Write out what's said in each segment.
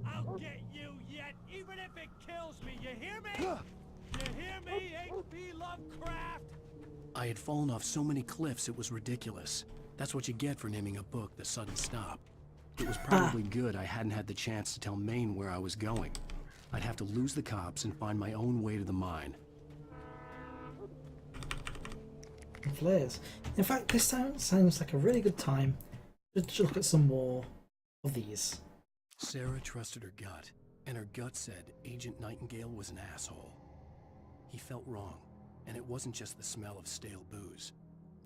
I'll get you yet, even if it kills me. You hear me? You hear me, H.P. Lovecraft? I had fallen off so many cliffs it was ridiculous. That's what you get for naming a book The Sudden Stop. It was probably good I hadn't had the chance to tell Maine where I was going. I'd have to lose the cops and find my own way to the mine. Flares. In fact, this sounds like a really good time to look at some more of these. Sarah trusted her gut, and her gut said Agent Nightingale was an asshole. He felt wrong, and it wasn't just the smell of stale booze.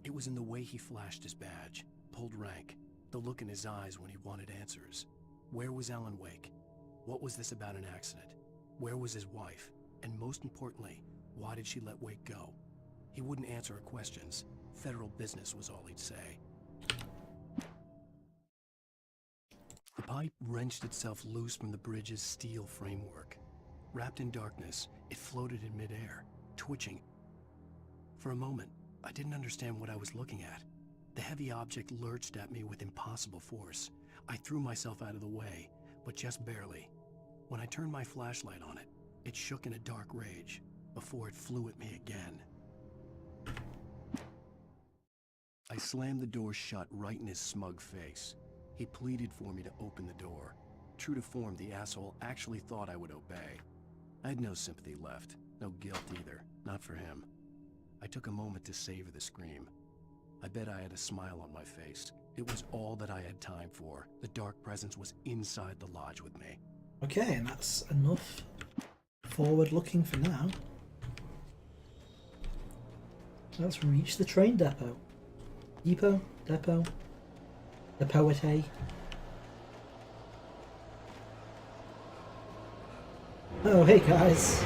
It was in the way he flashed his badge, pulled rank, the look in his eyes when he wanted answers. Where was Alan Wake? What was this about an accident? Where was his wife? And most importantly, why did she let Wake go? He wouldn't answer her questions. Federal business was all he'd say. The pipe wrenched itself loose from the bridge's steel framework. Wrapped in darkness, it floated in midair, twitching. For a moment, I didn't understand what I was looking at. The heavy object lurched at me with impossible force. I threw myself out of the way, but just barely. When I turned my flashlight on it, it shook in a dark rage, before it flew at me again. I slammed the door shut right in his smug face. He pleaded for me to open the door. True to form, the asshole actually thought I would obey. I had no sympathy left, no guilt either, not for him. I took a moment to savor the scream. I bet I had a smile on my face. It was all that I had time for. The dark presence was inside the lodge with me. Okay, and that's enough forward looking for now. Let's reach the train depot. Depot? Depote. Oh, hey guys.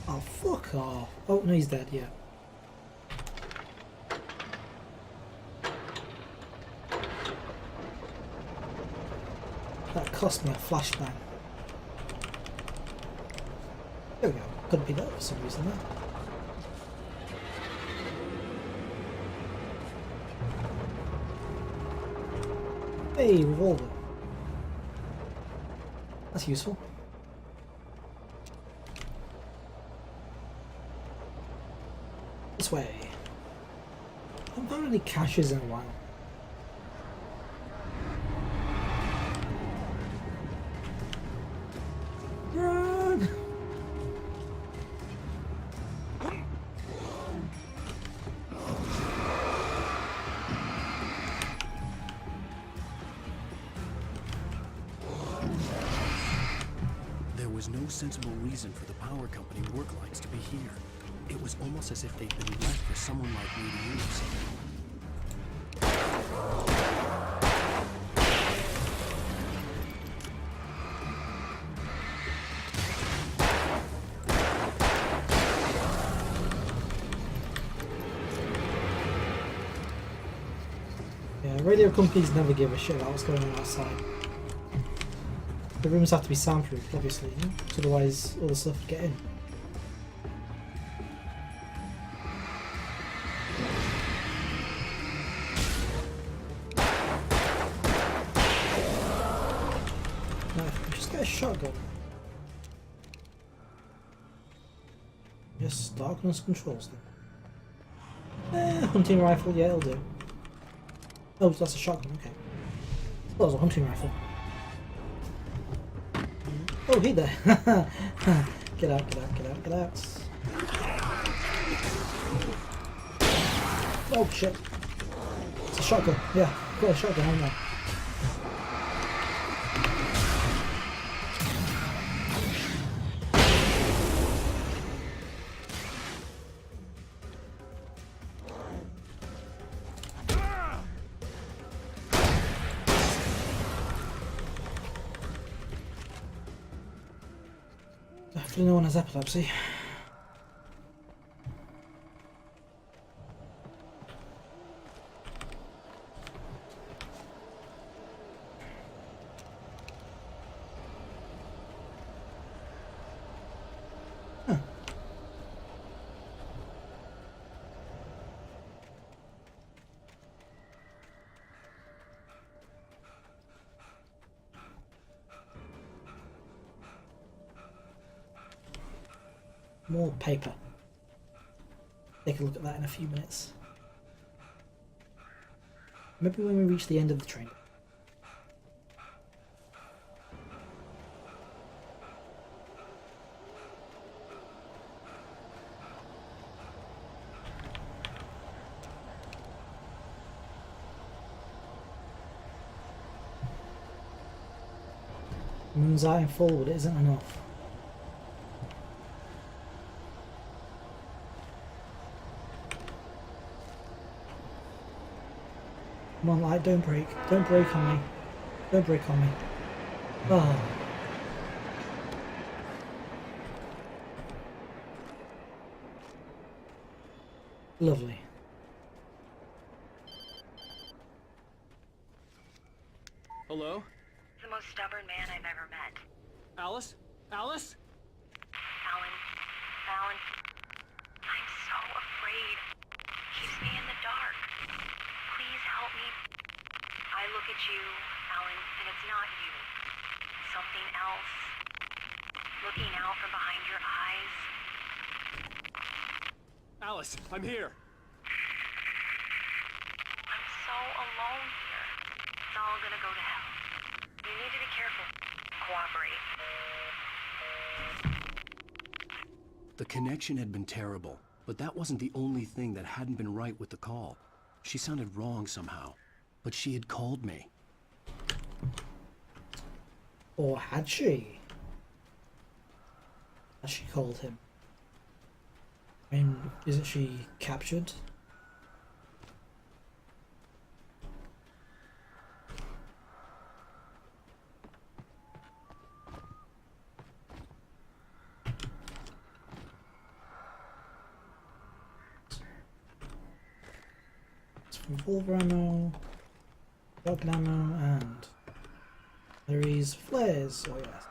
Oh, fuck off. Oh, no, he's dead, yeah. That cost me a flashbang. There we go. Couldn't be that for some reason there. Hey, revolver. That's useful. This way. I haven't found any caches in a while. Run! There was no sensible reason for the power company work lights to be here. It was almost as if they'd been left for someone like me to use. Yeah, radio companies never give a shit about what's going on outside. The rooms have to be soundproofed, obviously, you know? Otherwise all the stuff would get in. Now, if we just get a shotgun. Yes, darkness controls them. Hunting rifle, yeah, it'll do. Oh, that's a shotgun, okay. That was a hunting rifle. Oh, hey there! Get out, get out, get out, get out. Oh shit. It's a shotgun, yeah. Got a shotgun, haven't I? Hopefully no one has epilepsy. Huh. more paper. Take a look at that in a few minutes. Maybe when we reach the end of the train. Moon's out in full, but it isn't enough. Come on, light, don't break. Don't break on me. Don't break on me. Oh. Lovely. Hello? The most stubborn man I've ever met. Alice? Alice? Alan, I'm so afraid. Keeps me in the dark. Please help me. I look at you, Alan, and it's not you. Something else. Looking out from behind your eyes. Alice, I'm here. I'm so alone here. It's all gonna go to hell. You need to be careful. Cooperate. The connection had been terrible, but that wasn't the only thing that hadn't been right with the call. She sounded wrong somehow, but she had called me. Or had she? Has she called him? I mean, isn't she captured? Revolver ammo, shotgun ammo, and there is flares. Oh yes.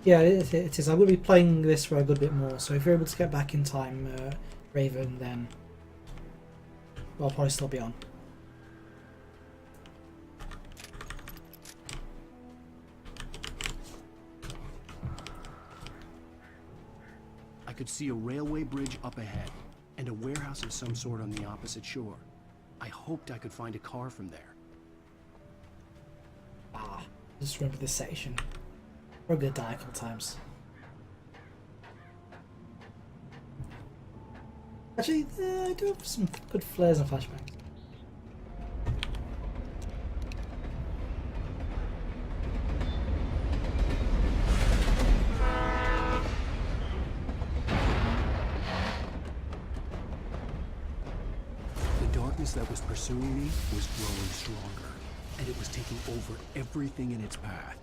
Yeah, it is. I will be playing this for a good bit more, so if you're able to get back in time, Raven, then I'll probably still be on. I could see a railway bridge up ahead, and a warehouse of some sort on the opposite shore. I hoped I could find a car from there. Ah, just remember this section. We're gonna die a couple times. Actually, I do have some good flares and flashbangs. The darkness that was pursuing me was growing stronger, and it was taking over everything in its path.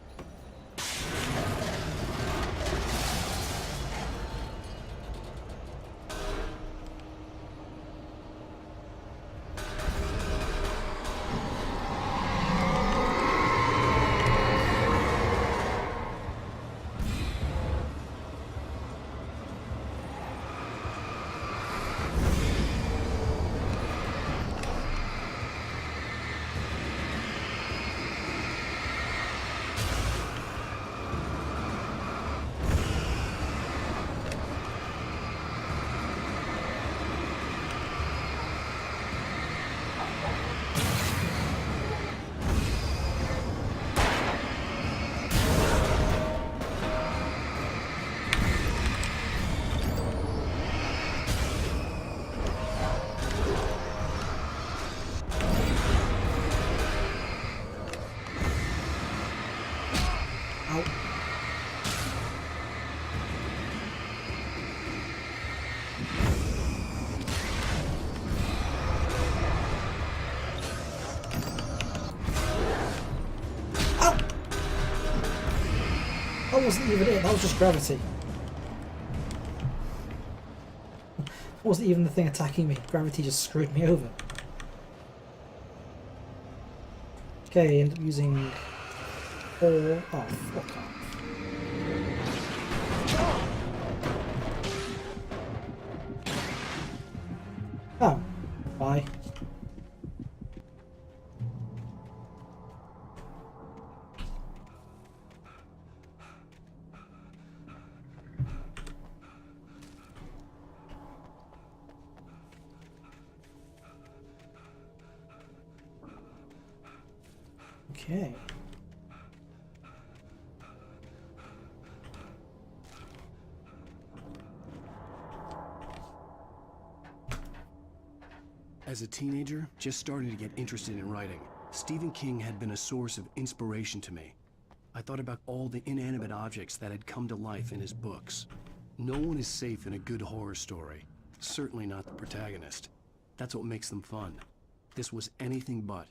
That wasn't even it, that was just gravity. Wasn't even the thing attacking me. Gravity just screwed me over. Okay, end up using 4. Oh, fuck off. Oh, bye. Okay. As a teenager, just starting to get interested in writing, Stephen King had been a source of inspiration to me. I thought about all the inanimate objects that had come to life in his books. No one is safe in a good horror story. Certainly not the protagonist. That's what makes them fun. This was anything but.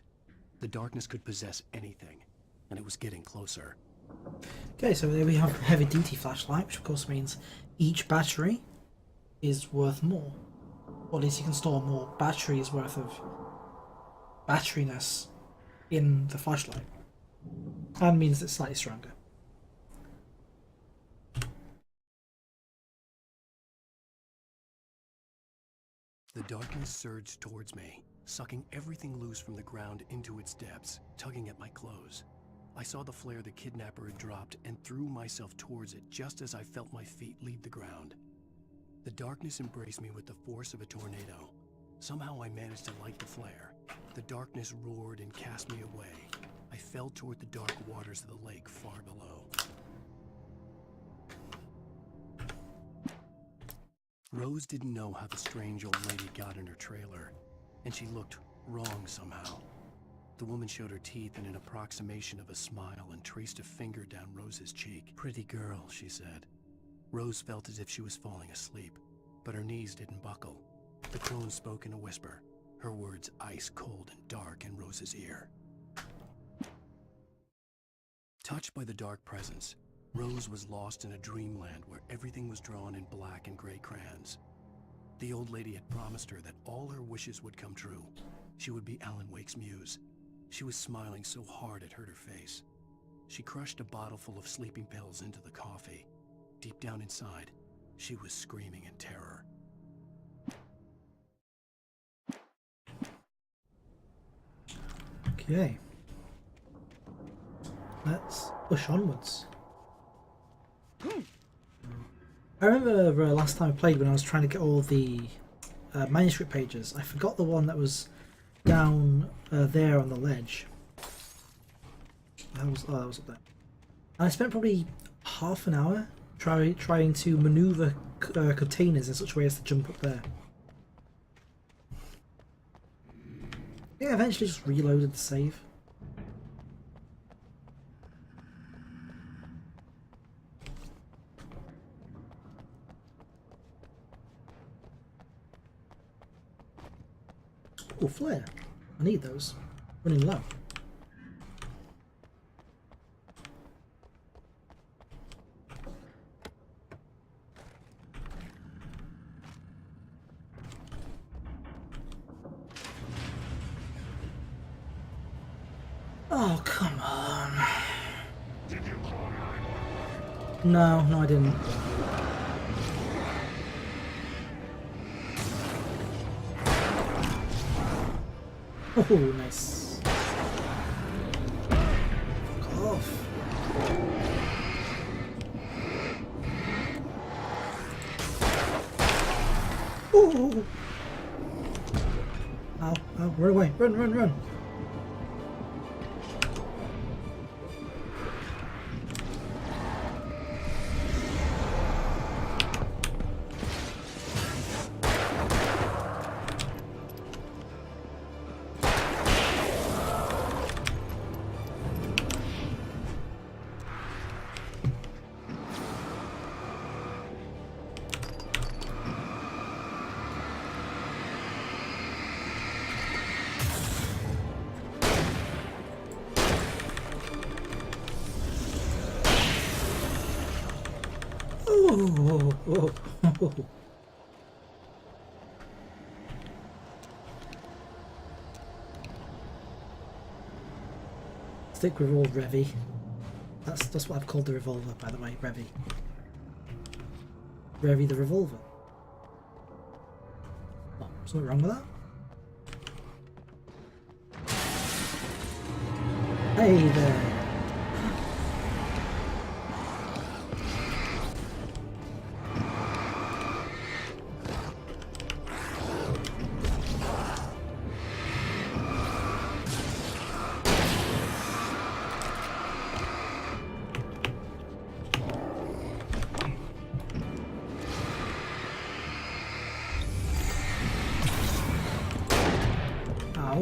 The darkness could possess anything, and it was getting closer. Okay, so there we have a heavy-duty flashlight, which of course means each battery is worth more. Or at least you can store more batteries worth of batteriness in the flashlight. And means it's slightly stronger. The darkness surged towards me, sucking everything loose from the ground into its depths, tugging at my clothes. I saw the flare the kidnapper had dropped and threw myself towards it just as I felt my feet leave the ground. The darkness embraced me with the force of a tornado. Somehow I managed to light the flare. The darkness roared and cast me away. I fell toward the dark waters of the lake far below. Rose didn't know how the strange old lady got in her trailer, and she looked wrong somehow. The woman showed her teeth in an approximation of a smile and traced a finger down Rose's cheek. "Pretty girl," she said. Rose felt as if she was falling asleep, but her knees didn't buckle. The crone spoke in a whisper, her words ice cold and dark in Rose's ear. Touched by the dark presence, Rose was lost in a dreamland where everything was drawn in black and gray crayons. The old lady had promised her that all her wishes would come true. She would be Alan Wake's muse. She was smiling so hard it hurt her face. She crushed a bottle full of sleeping pills into the coffee. Deep down inside, she was screaming in terror. Okay. Let's push onwards. I remember last time I played when I was trying to get all the manuscript pages. I forgot the one that was down there on the ledge. That was up there. And I spent probably half an hour trying to maneuver containers in such a way as to jump up there. Yeah, eventually just reloaded the save. Oh, flare. I need those. Running low. Oh, come on. No, I didn't. Oh, nice. Fuck off. Oh! Ow, run away. Run. Oh. stick with old Revy. That's what I've called the revolver, by the way, Revy. Revy the revolver. Oh, something wrong with that? Hey there! Ow.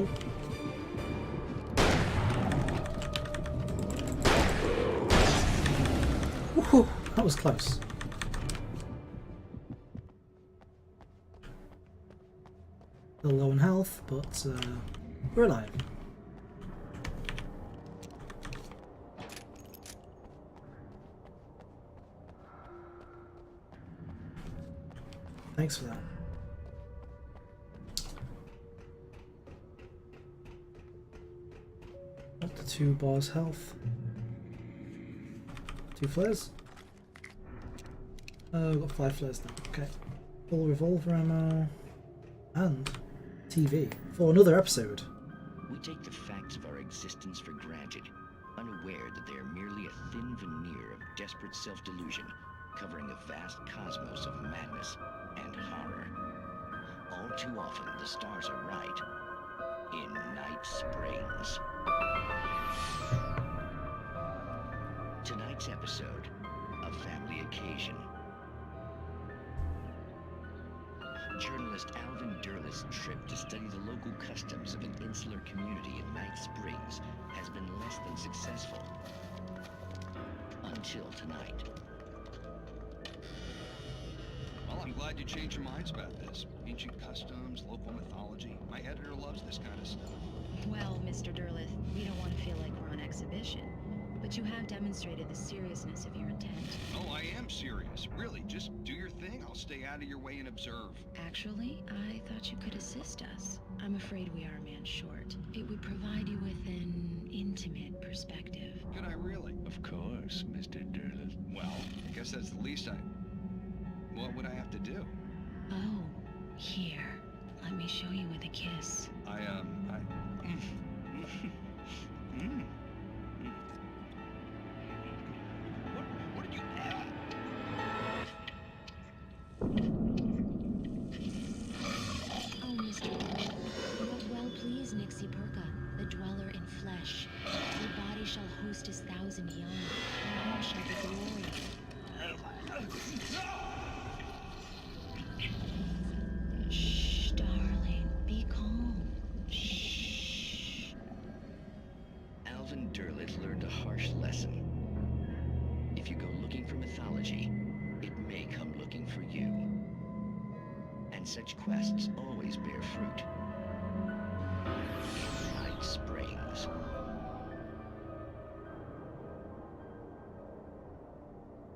Whew, that was close. A little low in health, but we're alive. Thanks for that. Up to 2 bars health. 2 flares. We've got 5 flares now. Okay. Full revolver ammo. And TV. For another episode. We take the facts of our existence for granted, unaware that they are merely a thin veneer of desperate self-delusion, covering a vast cosmos of madness and horror. All too often, the stars are right. In Night Springs. Tonight's episode, A Family Occasion. Journalist Alvin Derleth's trip to study the local customs of an insular community in Night Springs has been less than successful. Until tonight. Well, I'm glad you changed your minds about this. Ancient customs, local mythology. My editor loves this kind of stuff. Well, Mr. Derleth, we don't want to feel like we're on exhibition, but you have demonstrated the seriousness of your intent. Oh, I am serious. Really, just do your thing. I'll stay out of your way and observe. Actually, I thought you could assist us. I'm afraid we are a man short. It would provide you with an intimate perspective. Could I really? Of course, Mr. Derleth. Well, I guess that's the least What would I have to do? Oh, here. Let me show you with a kiss. What did you... Oh, Mr. Derleth, you have well pleased Nixie Perka, the dweller in flesh. Your body shall host his 1,000 young, and all shall be glory. Shh, darling, be calm. Shh. Alvin Derleth learned a harsh lesson. If you go looking for mythology, it may come looking for you. And such quests always bear fruit. Night Springs.